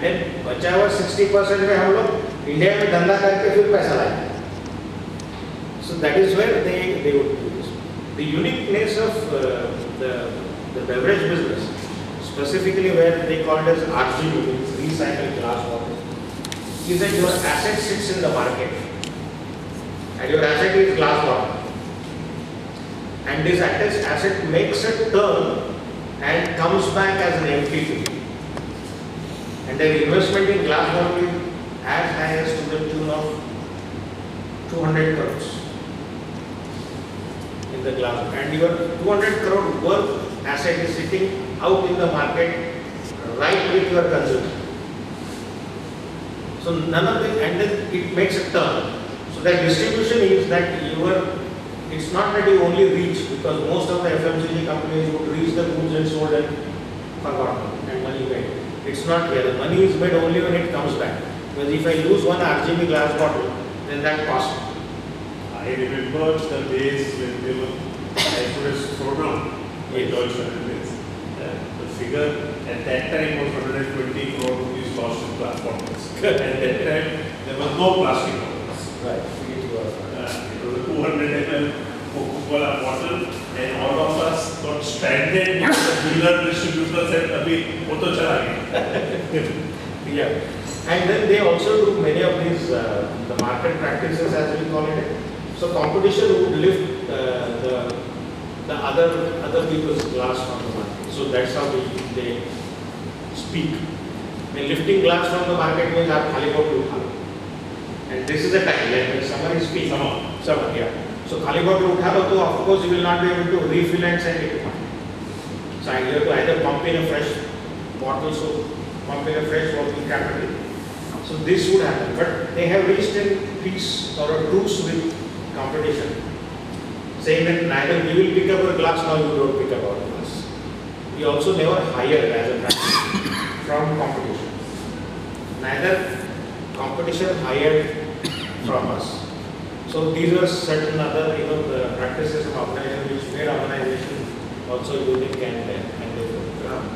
and then बचा हुआ 60% में हम लोग इंडिया में धंधा करके फिर पैसा लाएंगे. So that is where they would do this. The uniqueness of the beverage business, specifically where they call it as RGB, recycled glass bottle, is that your asset sits in the market, and your asset is glass bottle. And this asset makes a turn and comes back as an empty thing. And their investment in glass bottle is as high as to the tune of 200 crores in the glass. And your 200 crore worth asset is sitting out in the market right with your consumer. So none of it, and then it makes a turn. So that distribution is that it's not that you only reach, because most of the FMCG companies would reach the goods and sold and forgotten and money made. It's not here. The money is made only when it comes back. Because if I lose one RGB glass bottle, then that costs. I remember the days when they were IFRS program. It also the figure at that time was 120 crore rupees lost in glass bottles. At that time, there was no plastic bottles. Right. It was a 200 ml Coca-Cola bottle, and all of us got stranded because the dealer distributor said, "Abhi, wo to chala gaya." Yeah. And then they also do many of these the market practices, as we call it. So competition would lift the other people's glass from the market. So that's how they speak. When lifting glass from the market means आप खाली bottle उठा लो. And this is the time when somebody speaks. Summer, yeah. So खाली bottle उठा लो, तो of course you will not be able to refill and send it. So you have to either pump in a fresh bottle, so pump in a fresh working capital. So this would happen, but they have reached a peace or a truce with competition, saying that neither we will pick up a glass nor you don't pick up our glass. We also never hire as a practice from competition. Neither competition hired from us. So these are certain other the practices of organization which made organization also unique and different.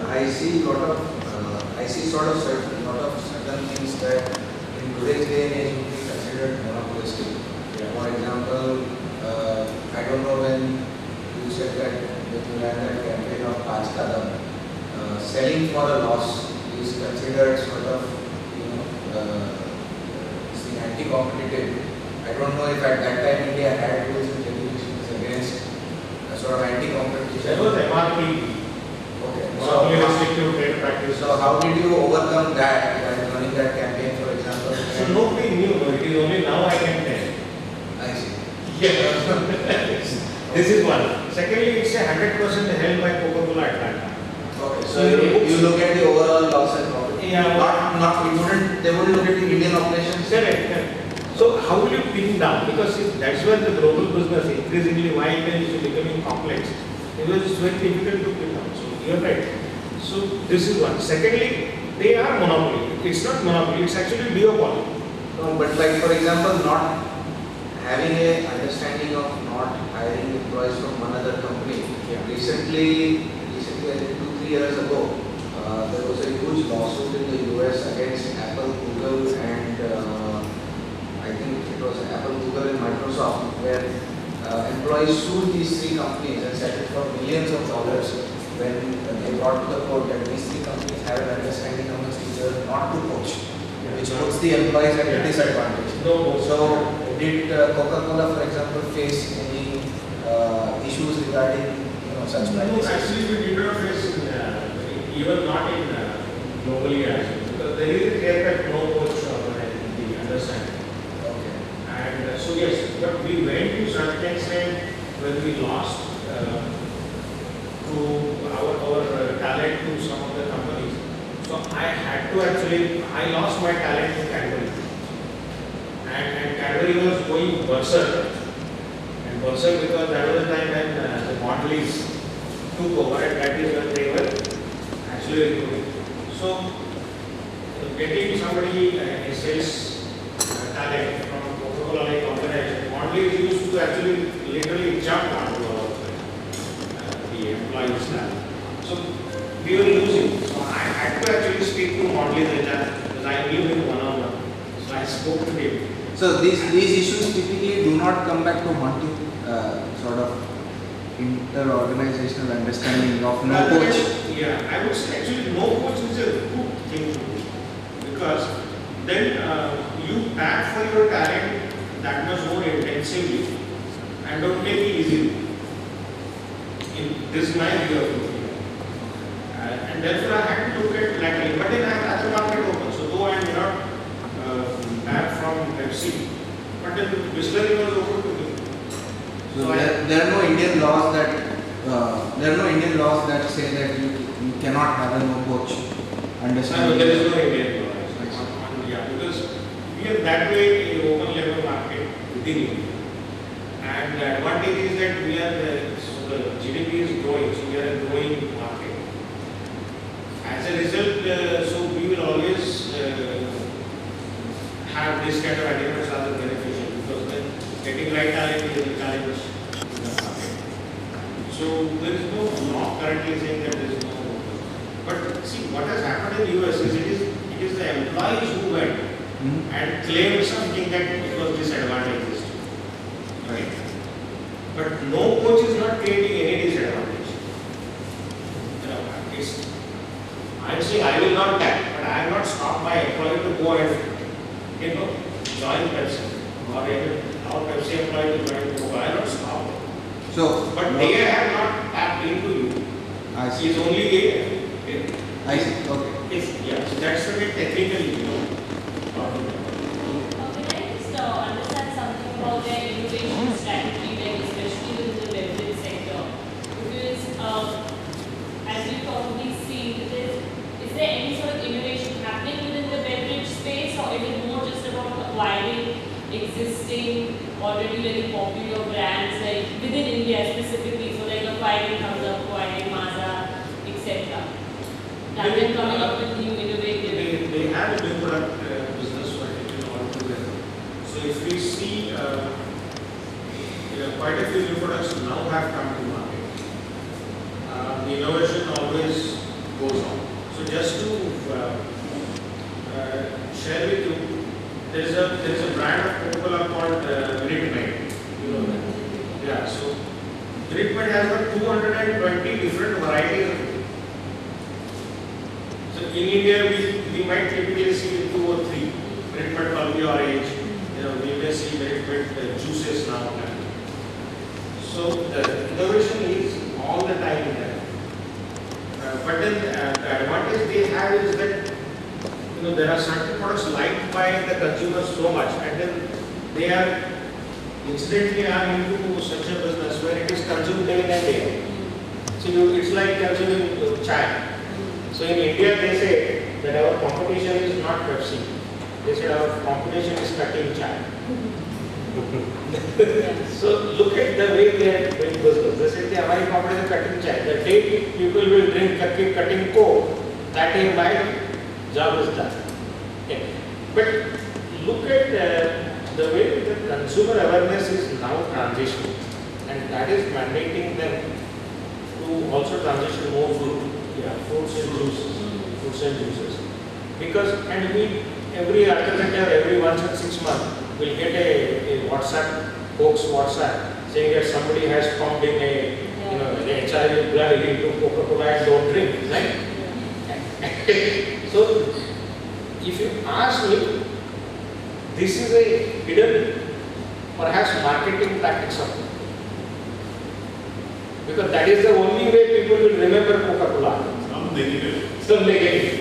I see sort of certain things that in today's day and age would be considered monopolistic. Yeah. For example, I don't know when you said that when you ran that campaign of Taj Kadam, selling for a loss is considered sort of anti-competitive. I don't know if at that time India had rules and regulations against sort of anti-competition. There was MRP. Okay. Monopoly restrictive trade practice. So how did you overcome that by running that campaign, for example? So nobody knew. It is only now I can tell. I see. Yeah. This is one. Secondly, it's 100% held by Coca-Cola Atlanta. Okay. So you look at the overall loss and profit. Yeah. They wouldn't look at the Indian operations. Correct. So how will you pin down? Because that's where the global business increasingly why it is becoming complex. Because it's very difficult to pin down. So you're right. So this is one. Secondly, they are monopoly. It's not monopoly. It's actually duopoly. No, but like for example, not having a understanding of not hiring employees from one other company. Yeah. Recently, I think 2-3 years ago, there was a huge lawsuit in the US against Apple, Google, and I think it was Apple, Google, and Microsoft, where employees sued these 3 companies and settled for millions of dollars when they brought to the court that these 3 companies have an understanding amongst each other not to poach, which puts the employees at a disadvantage. No. So, did Coca-Cola, for example, face any issues regarding such practices? No, actually we did not face even not in globally as well, because there is a clear-cut no poach the understanding. Okay. And so yes, but we went to such extent when we lost to our talent to some of the companies. So I lost my talent to Cadbury. And Cadbury was going berserk. And berserk because that was the time when the Mondelez took over, and that is when they were actually recruiting. So getting somebody, a sales talent from Coca-Cola like organization, Mondelez used to actually literally jump onto the employees now. So we were losing. So I had to actually speak to Mondley Reja because I knew him one-on-one. So I spoke to him. So these issues typically do not come back to haunt you, sort of inter-organizational understanding of no coach. Yeah, I would say actually no coach is a good thing to do because then you tap for your talent that much more intensively and don't take it easily. This is my view of it. And therefore I had to look at like, but then I have other market open. So though I may not tap from Pepsi, but then Bisleri was open to me. So there are no Indian laws that say that you cannot have a no coach understanding. No, there is no Indian law. Yeah, because we have that way a open level market within India. And the advantage is that we are so the GDP is growing, so we are a growing market. As a result, so we will always have this kind of agreements are beneficial because then getting right talent is the challenge in the market. So there is no law currently saying that there is no. But see what has happened in the US is it is the employees who went and claimed something that it was disadvantageous. Right. But no coach is not creating any disadvantage. You know, I'm saying I will not tap, but I am not stopped my employee to go and join Pepsi or Pepsi employee to join Coca. I am not stopped. So, but they have not tapped into you. I see. It's only a I see. Okay. Yeah, so that's the way technically, Can I just understand something about their innovation strategy, like especially in the beverage sector? Because as you probably see, is there any sort of innovation happening within the beverage space, or is it more just about acquiring existing, already very popular brands, like within India specifically, so like acquiring Thumbs Up, acquiring Maaza, etc. Rather than coming up with new innovative. They have a new product business vertical altogether. So if we see quite a few new products now have come to market. The innovation always goes on. So just to share with you, there is a brand of Coca-Cola called Minute Maid. You know that? Yeah. So Minute Maid has got 220 different varieties of it. So in India, we might typically see 2 or 3. Minute Maid Pulpy Orange. We may see Minute Maid juices now. So the innovation is all the time there. But then the advantage they have is that there are certain products liked by the consumers so much, and then they are incidentally are into such a business where it is consumed day in and day out. So it's like consuming chai. So in India they say that our competition is not Pepsi. They said our competition is cutting chai. So look at the way they are doing business. They say our competition is cutting chai. The day people will drink cutting coke, that day my job is done. Okay. But look at the way the consumer awareness is now transitioning, and that is mandating them to also transition more fruits and juices. Because every alternative every once in 6 months will get a WhatsApp, Coke's WhatsApp saying that somebody has pumped in the HIV blood into Coca-Cola and don't drink, right? So if you ask me, this is a hidden, perhaps marketing tactics of it. Because that is the only way people will remember Coca-Cola. Some negative.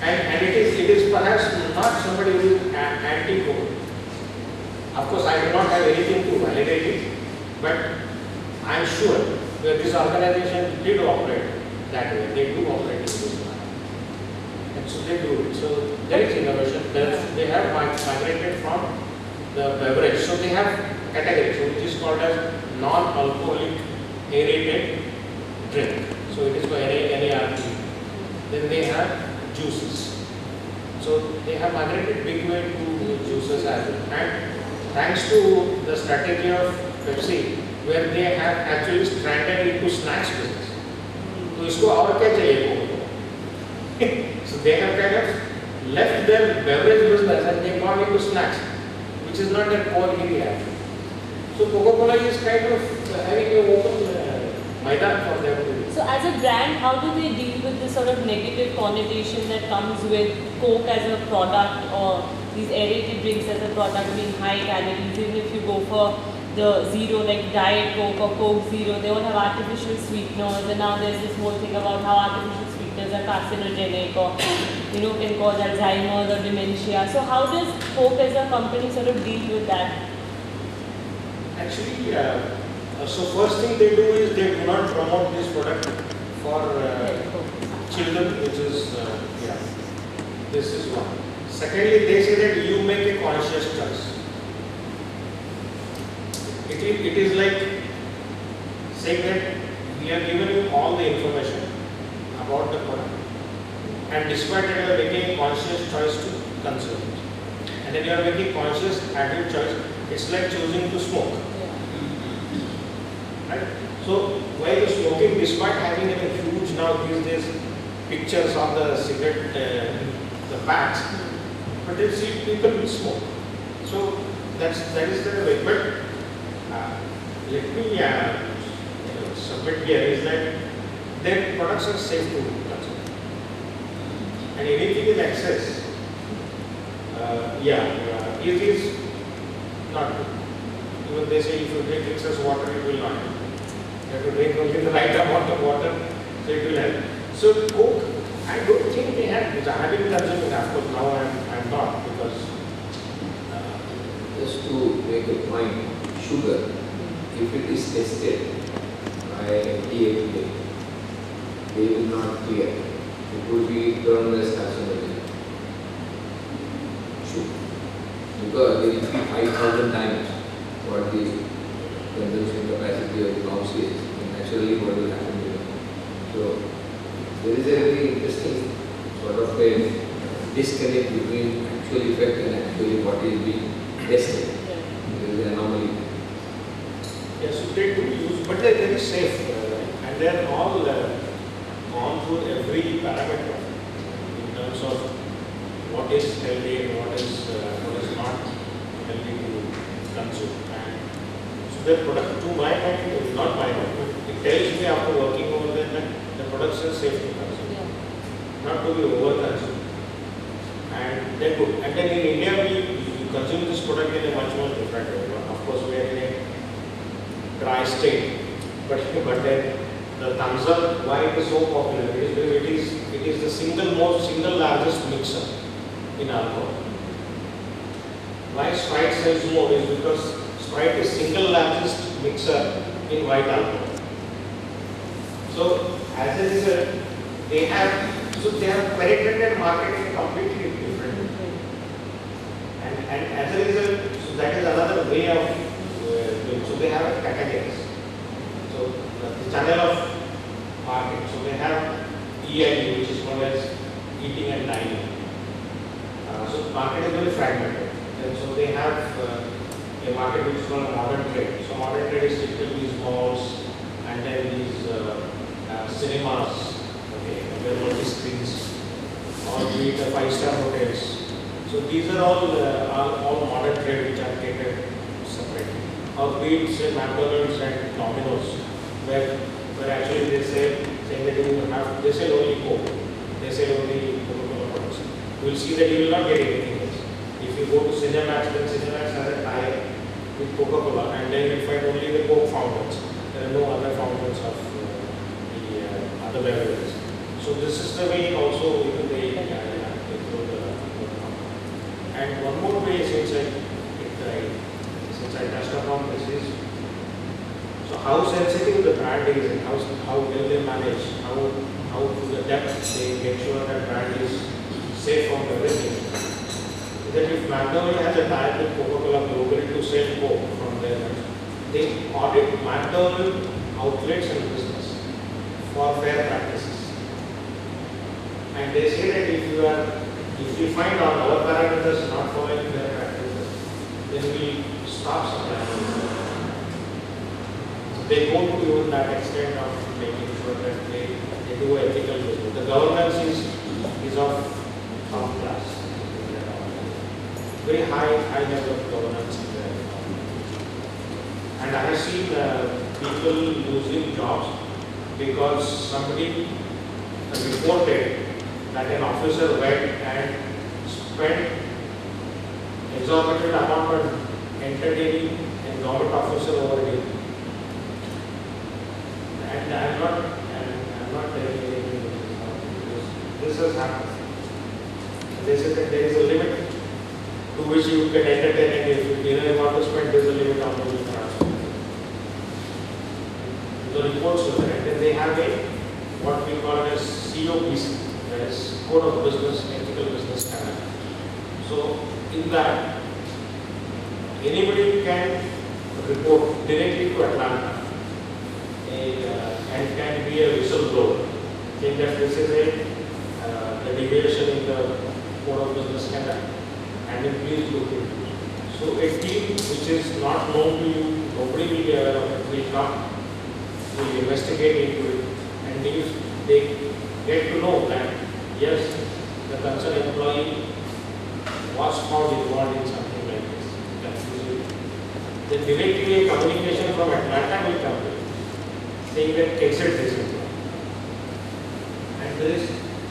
And it is perhaps not somebody who is anti-Coke. Of course, I do not have anything to validate it, but I am sure that this organization did operate that way. They do operate in this manner. And so they do it. So there is innovation. They have migrated from the beverage. So they have categories, which is called as non-alcoholic aerated drink. So it is for NARD. Then they have juices. So they have migrated big way to juices as well. And thanks to the strategy of Pepsi, where they have actually stranded into snacks business. तो इसको और क्या चाहिए को? So they have kind of left their beverage business and they gone into snacks, which is not their core area. So Coca-Cola is kind of having an open maidan for them to do. So as a brand, how do they deal with this sort of negative connotation that comes with Coke as a product or these aerated drinks as a product being high calories? Even if you go for the zero, like Diet Coke or Coke Zero, they all have artificial sweeteners, and now there's this whole thing about how artificial sweeteners are carcinogenic or can cause Alzheimer's or dementia. So how does Coke as a company sort of deal with that? Actually, so first thing they do is they do not promote this product for children, which is, this is one. Secondly, they say that you make a conscious choice. It is like saying that we have given you all the information about the product, and despite that you are making a conscious choice to consume it. And then you are making conscious active choice. It's like choosing to smoke. Right? So while you're smoking, despite having a huge now these days pictures of the cigarette, the packs, but they see people will smoke. So that is the way. But let me submit here is that their products are safe to consume, and anything in excess, it is not good. Even they say if you drink excess water, it will not help. You have to drink only the right amount of water, so it will help. So Coke, I don't think they have, which I have been consuming, of course now I'm not, because just to make a point, sugar, if it is tested by FDA today, they will not clear. It will be termed as carcinogenic. Sugar. Because they will be 5,000 times what the consumption capacity of the mouse is, and naturally what will happen to them. So there is a very interesting sort of a disconnect between actual effect and actually what is being tested. There is an anomaly. yes, so they do use, but they're very safe, and they're all gone through every parameter in terms of what is healthy and what is not healthy to consume. And so their product, to my mind, not my mind, but it tells me after working over there that the products are safe to consume, not to be over consumed. And they're good. And then in India, we consume this product in a much more different way. Of course, we are in a dry state, but then the thumbs up, why it is so popular? It is the single largest mixer in alcohol. Why Sprite sells more is because Sprite is single largest mixer in white alcohol. So as a result, they have penetrated market in completely different way. And as a result, so that is another way of doing. So they have categories. So the channel of market. So they have EID, which is called as eating and dining. So the market is very fragmented. And so they have a market which is called modern trade. So modern trade is typically these malls and then these cinemas, okay, where multi-screens, or be it the five-star hotels. So these are all modern trade which are catered separately. Or be it say McDonald's and Domino's, where actually they say that they sell only Coke, they sell only Coca-Cola products. You will see that you will not get anything else. If you go to Cinemax, then Cinemax has a tie with Coca-Cola, and then you find only the Coke fountains. There are no other fountains of the other beverages. So this is the way also they grow the and one more way since I touched upon this is, so how sensitive the brand is and how well they manage, how to the depth they make sure that brand is safe from everything. That if McDonald's has a tie with Coca-Cola globally to sell Coke from there, they audit McDonald's outlets and business for fair practices. And they say that if you find out our parameters not following fair practices, then we stop supplying. They go to even that extent of making sure that they do ethical business. The governance is is of top class. Very high level of governance in there. And I have seen people losing jobs because somebody reported that an officer went and spent exorbitant amount on entertaining a government officer over here. And I'm not telling anything because this has happened. They said that there is a limit to which you can entertain, and if you want to spend, there is a limit on what you can spend. The reports were there, and then they have a what we call as COPC, that is Code of Business, Ethical Business Conduct. So in that, anybody can report directly to Atlanta and can be a whistleblower, saying that this is a deviation in the Code of Business Conduct, and then please look into it. So a team which is not known to you, nobody will be aware of it, will come, will investigate into it, and if they get to know that yes, the concerned employee was found involved in something like this, then directly a communication from Atlanta will come to you, saying that exit this employee.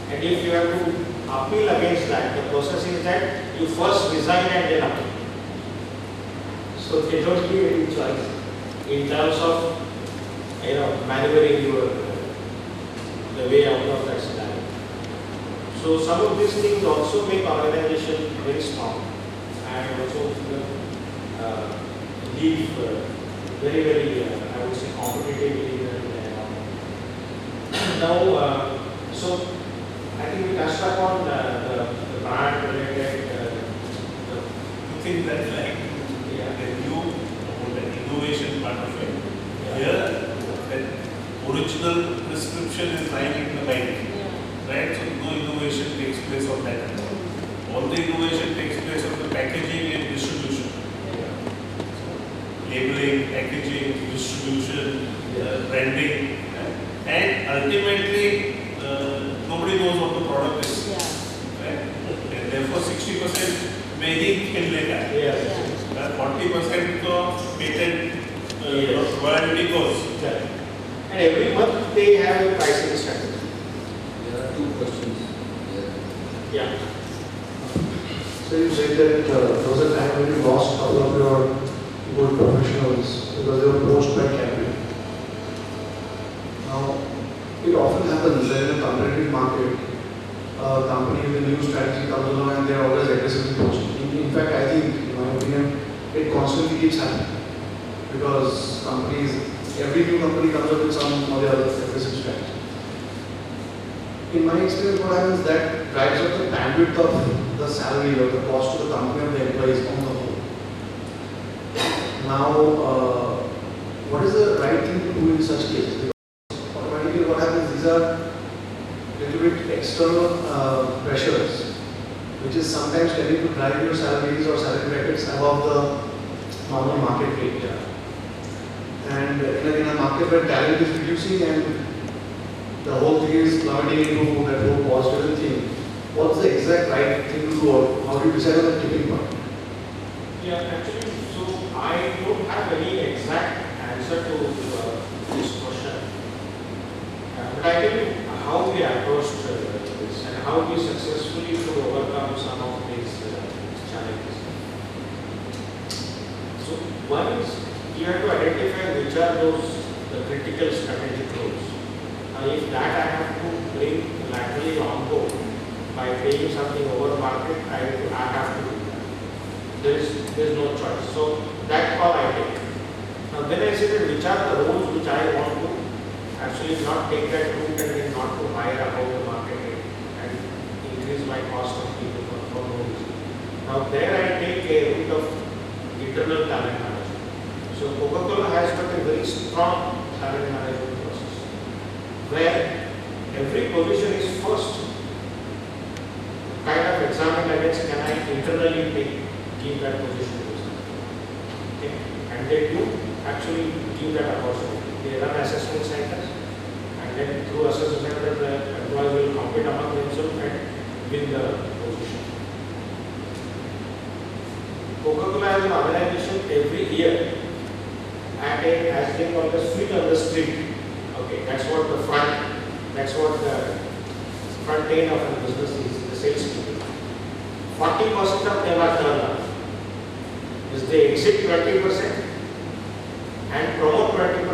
And if you have to appeal against that, the process is that you first resign and then appeal. So they don't give you any choice in terms of maneuvering the way out of that scenario. So some of these things also make organization very strong and also leave very I would say competitively. Now, so I think we touched upon the brand related You think that like the innovation part of it. Here, the original prescription is lying in the bank, right? So no innovation takes place on that. All the innovation takes place on the packaging and distribution. Labeling, packaging, distribution, branding, and ultimately nobody knows what the product is. Right? And therefore 60% may ही खेल लेगा. 40% तो patent royalty goes. And every month they have a pricing strategy. There are two questions. Yeah. So you said that there was a time when you lost a couple of your good professionals because they were poached by capital. Now, it often happens that in a competitive market, a company with a new strategy comes along and they are always aggressively poaching. In fact, I think, in my opinion, it constantly keeps happening because every new company comes up with some or the other aggressive strategy. In my experience, what happens is that drives up the bandwidth of the salary or the cost to the company of the employees on the whole. Now, what is the right thing to do in such cases? Because automatically what happens, these are little bit external pressures, which is sometimes tending to drive your salaries or salary brackets above the normal market rate. And in a market where talent is reducing and the whole thing is plummeting into that whole cost-driven thing, what's the exact right thing to do, or how do you decide on the tipping point? Yeah, actually, so I don't have any exact answer to this question. But I tell you how we approached this and how we successfully could overcome some of these challenges. So one is you have to identify which are the critical strategic roles. If that I have to bring laterally on board by paying something over market, I have to do that. There is no choice. So that call I take. Now then I say that which are the roles which I want to actually not take that route and then not to hire above the market rate and increase my cost of people for no reason. Now there I take a route of internal talent management. So Coca-Cola has got a very strong talent management process where every position is first kind of examined against can I internally give that position to someone. Okay. And they do actually give that opportunity. They run assessment centers and then through assessment centers the employees will compete among themselves and win the position. Coca-Cola as an organization every year has been called as feet on the street. Okay, that's what the front end of a business is, the sales people. 40% of them are turned off. Is they exit 20% and promote 20%.